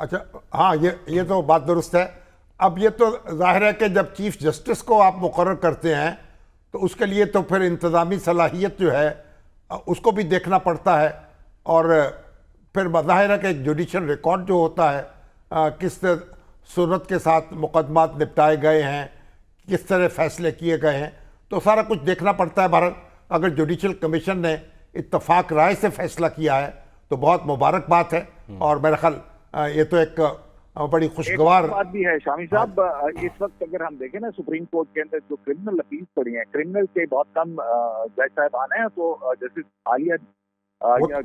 اچھا ہاں یہ تو بات درست ہے. اب یہ تو ظاہر ہے کہ جب چیف جسٹس کو آپ مقرر کرتے ہیں تو اس کے لیے تو پھر انتظامی صلاحیت جو ہے اس کو بھی دیکھنا پڑتا ہے, اور پھر ظاہر ہے کہ ایک جوڈیشل ریکارڈ جو ہوتا ہے کس صورت کے ساتھ مقدمات نپٹائے گئے ہیں, کس طرح فیصلے کیے گئے ہیں, تو سارا کچھ دیکھنا پڑتا ہے. بہرحال اگر جوڈیشل کمیشن نے اتفاق رائے سے فیصلہ کیا ہے تو بہت مبارک بات ہے, اور میرا خیال یہ تو ایک بڑی خوشگوار بات بھی ہے. شامی صاحب اس وقت اگر ہم دیکھیں نا سپریم کورٹ کے اندر جو کرمنل اپیل پڑی ہیں, کرمنل کے بہت کم جج صاحبان ہیں, تو جسٹس عالیہ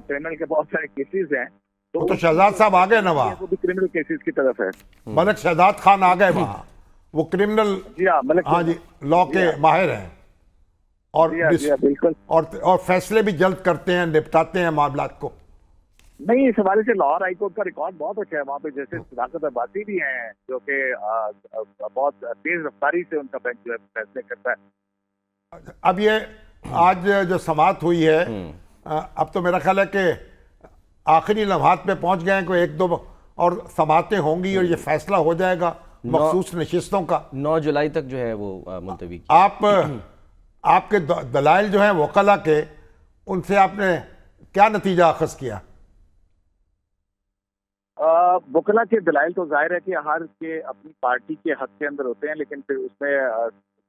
کرمنل کے بہت سارے کیسز ہیں, وہ تو شہزاد صاحب آ گئے نا وہاں, وہ بھی کرمنل کیسز کی طرف ہے. ملک شہزاد خان آ گئے وہاں, وہ کرمنل ہاں جی لا کے ماہر ہیں, اور بالکل, اور فیصلے بھی جلد کرتے ہیں, نپٹاتے ہیں معاملات کو. نہیں, اس حوالے سے لاہور ہائی کورٹ کا ریکارڈ بہت اچھا ہے. وہاں پہ جیسے صداقت عباسی بھی ہیں جو کہ بہت تیز رفتاری سے ان کا بینچ جو ہے فیصلے کرتا ہے. اب یہ آج جو سماعت ہوئی ہے, اب تو میرا خیال ہے کہ آخری لمحات پہ پہنچ گئے ہیں, کوئی ایک دو اور سماعتیں ہوں گی اور یہ فیصلہ ہو جائے گا مخصوص نشستوں کا. 9 جولائی تک جو ہے وہ ملتوی. آپ کے دلائل جو ہیں وکلا کے, ان سے آپ نے کیا نتیجہ اخذ کیا؟ وکلا کے دلائل تو ظاہر ہے کہ ہر کے اپنی پارٹی کے حق کے اندر ہوتے ہیں, لیکن پھر اس میں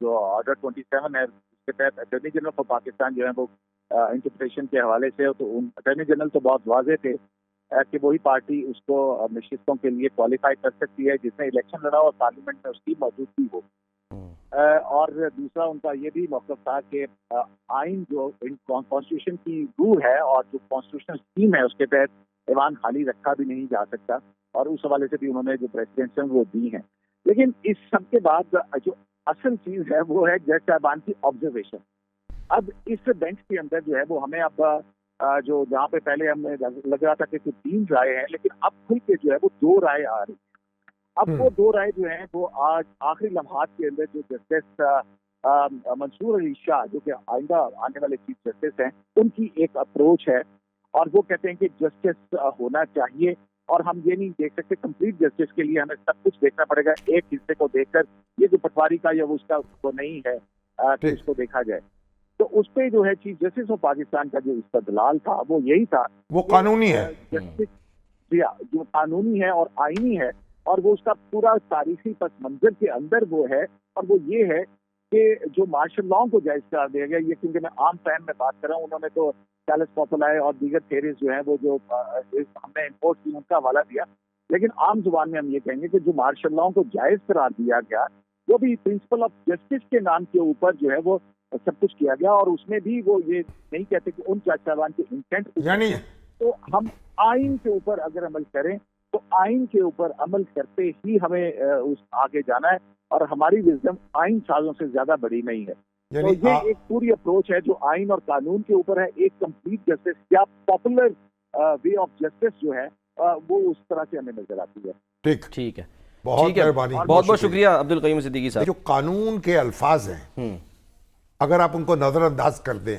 جو آرڈر 27 ہے اس کے تحت اٹارنی جنرل آف پاکستان جو ہے وہ انٹرپریٹیشن کے حوالے سے, تو اٹارنی جنرل تو بہت واضح تھے کہ وہی پارٹی اس کو نشستوں کے لیے کوالیفائی کر سکتی ہے جس نے الیکشن لڑا اور پارلیمنٹ میں اس کی موجودگی ہو. اور دوسرا ان کا یہ بھی موقف تھا کہ آئین جو کانسٹیٹیوشن کی روح ہے اور جو کانسٹیٹیوشنل اسکیم ہے اس کے تحت ایوان خالی رکھا بھی نہیں جا سکتا, اور اس حوالے سے بھی انہوں نے جو پریسیڈنٹس ہیں وہ دی ہیں. لیکن اس سب کے بعد جو اصل چیز ہے وہ ہے جج صاحبان کی آبزرویشن. اب اس بینچ کے اندر جو ہے وہ ہمیں اب جو جہاں پہ پہلے ہمیں لگ رہا تھا کہ 3 رائے ہیں, لیکن اب کھل کے جو ہے وہ 2 رائے آ رہی ہیں. اب وہ 2 رائے جو ہیں وہ آج آخری لمحات کے اندر جو جسٹس منصور علی شاہ جو کہ آئندہ آنے والے چیف جسٹس ہیں ان کی ایک اپروچ ہے, اور وہ کہتے ہیں کہ جسٹس ہونا چاہیے, اور ہم یہ نہیں دیکھ سکتے کمپلیٹ جسٹس کے لیے ہمیں سب کچھ دیکھنا پڑے گا. ایک حصے کو دیکھ کر یہ جو پٹواری کا یا اس کا وہ نہیں ہے کہ اس کو دیکھا جائے. تو اس پہ جو ہے چیف جسٹس آف پاکستان کا جو استدلال تھا وہ یہی تھا, وہ قانونی ہے, جو قانونی ہے اور آئینی ہے, اور وہ اس کا پورا تاریخی پس منظر کے اندر وہ ہے, اور وہ یہ ہے کہ جو مارشل لاء کو جائز قرار دیا گیا. یہ کیونکہ میں عام فین میں بات کر رہا ہوں, انہوں نے تو چارلس پاپولائے اور دیگر تھیریز جو ہیں وہ جو ہم نے امپورٹ کی ان کا حوالہ دیا, لیکن عام زبان میں ہم یہ کہیں گے کہ جو مارشل لاء کو جائز قرار دیا گیا وہ بھی پرنسپل آف جسٹس کے نام کے اوپر جو ہے وہ سب کچھ کیا گیا, اور اس میں بھی وہ یہ نہیں کہتے کہ ان جج صاحبان کے انٹینٹ, یعنی تو ہم آئین کے اوپر اگر عمل کریں تو آئین کے اوپر عمل کرتے ہی ہمیں اس آگے جانا ہے, اور ہماری وزڈم آئین سازوں سے زیادہ بڑی نہیں ہے. تو یہ ایک پوری اپروچ ہے جو آئین اور قانون کے اوپر ہے. ایک کمپلیٹ جسٹس یا پاپولر وے آف جسٹس جو ہے وہ اس طرح سے ہمیں نظر آتی ہے. ٹھیک ہے, بہت مہربانی, بہت شکریہ عبدالقیوم صدیقی صاحب. جو قانون کے الفاظ ہیں اگر آپ ان کو نظر انداز کر دیں,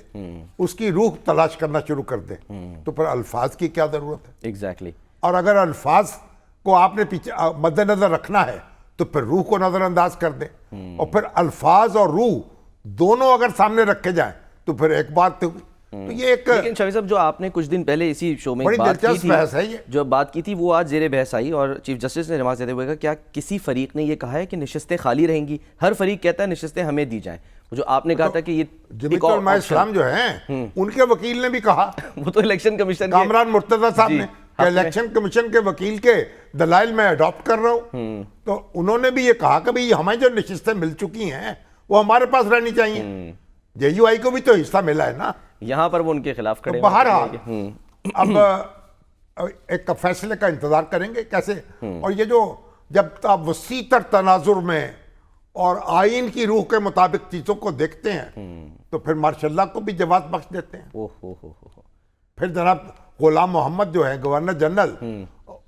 اس کی روح تلاش کرنا شروع کر دیں, تو پھر الفاظ کی کیا ضرورت ہے؟ ایگزیکٹلی. اور اگر الفاظ کو آپ نے پیچھے مد نظر رکھنا ہے تو پھر روح کو نظر انداز کر دیں, اور پھر الفاظ اور روح دونوں اگر سامنے رکھے جائیں تو پھر ایک بات تو یہ ایک. لیکن شامی صاحب جو آپ نے کچھ دن پہلے اسی شو میں بات کی تھی, جو بات کی تھی وہ آج زیر بحث آئی, اور چیف جسٹس نے جواب دیتے ہوئے کہا کیا کسی فریق نے یہ کہا ہے کہ نشستیں خالی رہیں گی؟ ہر فریق کہتا ہے نشستیں ہمیں دی جائیں. جو آپ نے کہا تھا کہ یہ جمیت علماء اسلام جو ہیں ان کے وکیل نے بھی کہا, وہ تو الیکشن کمیشن کامران مرتضیٰ صاحب نے, کہ الیکشن کمیشن کے وکیل کے دلائل میں اڈاپٹ کر رہا ہوں, تو انہوں نے بھی یہ کہا کہ بھئی ہمیں جو نشستیں مل چکی ہیں وہ ہمارے پاس رہنی چاہیے. جے یو آئی کو بھی تو حصہ ملا ہے نا, یہاں پر وہ ان کے خلاف کھڑے. بہرحال اب ایک فیصلے کا انتظار کریں گے کیسے, اور یہ جو جب آپ وسیع تر تناظر میں اور آئین کی روح کے مطابق چیزوں کو دیکھتے ہیں تو پھر ماشاء اللہ کو بھی جواز بخش دیتے ہیں. پھر جناب غلام محمد جو ہے گورنر جنرل,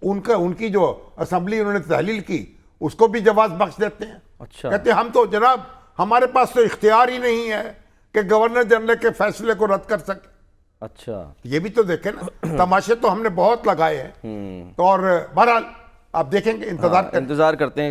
ان کی جو اسمبلی انہوں نے تحلیل کی اس کو بھی جواز بخش دیتے ہیں. کہتے ہیں ہم تو جناب ہمارے پاس تو اختیار ہی نہیں ہے کہ گورنر جنرل کے فیصلے کو رد کر سکے. اچھا, یہ بھی تو دیکھیں نا, تماشے تو ہم نے بہت لگائے ہیں. تو اور بہرحال آپ دیکھیں گے، انتظار انتظار کرتے ہیں